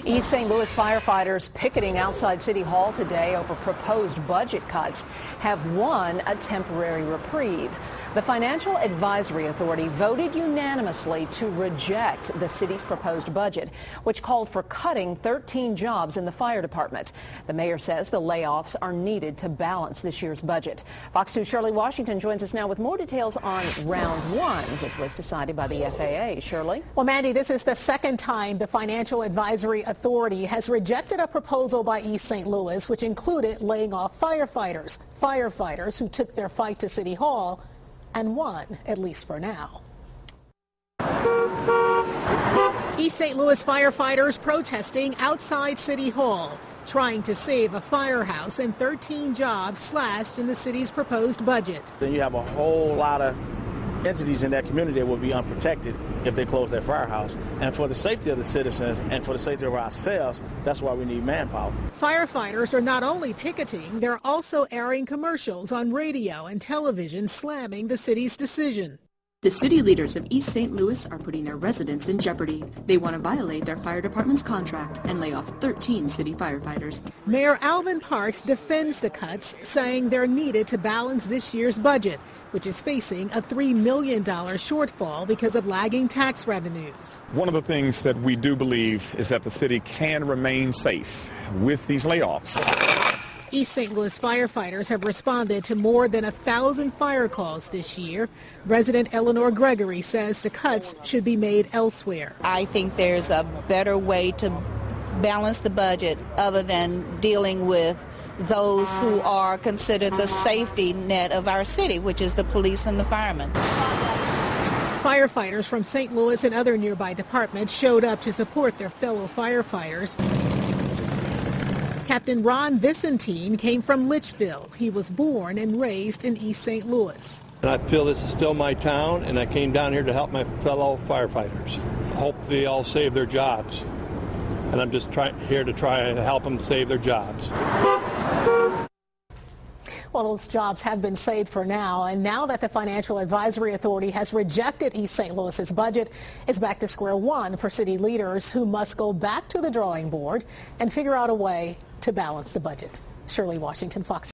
East St. Louis firefighters picketing outside City Hall today over proposed budget cuts have won a temporary reprieve. The Financial Advisory Authority voted unanimously to reject the city's proposed budget, which called for cutting 13 jobs in the fire department. The mayor says the layoffs are needed to balance this year's budget. Fox 2's Shirley Washington joins us now with more details on round one, which was decided by the FAA. Shirley? Well, Mandy, this is the second time the Financial Advisory Authority has rejected a proposal by East St. Louis, which included laying off firefighters who took their fight to City Hall and won, at least for now. East St. Louis firefighters protesting outside City Hall, trying to save a firehouse and 13 jobs slashed in the city's proposed budget. Then you have a whole lot of entities in that community that will be unprotected if they close that firehouse. And for the safety of the citizens and for the safety of ourselves, that's why we need manpower. Firefighters are not only picketing, they're also airing commercials on radio and television slamming the city's decision. The city leaders of East St. Louis are putting their residents in jeopardy. They want to violate their fire department's contract and lay off 13 city firefighters. Mayor Alvin Parks defends the cuts, saying they're needed to balance this year's budget, which is facing a $3 million shortfall because of lagging tax revenues. One of the things that we do believe is that the city can remain safe with these layoffs. East St. Louis firefighters have responded to more than 1,000 fire calls this year. Resident Eleanor Gregory says the cuts should be made elsewhere. I think there's a better way to balance the budget other than dealing with those who are considered the safety net of our city, which is the police and the firemen. Firefighters from St. Louis and other nearby departments showed up to support their fellow firefighters. Captain Ron Vicentine came from Litchfield. He was born and raised in East St. Louis. And I feel this is still my town, and I came down here to help my fellow firefighters. I hope they all save their jobs. And I'm just here to try and help them save their jobs. Well, those jobs have been saved for now, and now that the Financial Advisory Authority has rejected East St. Louis's budget, it's back to square one for city leaders who must go back to the drawing board and figure out a way to balance the budget. Shirley Washington, Fox.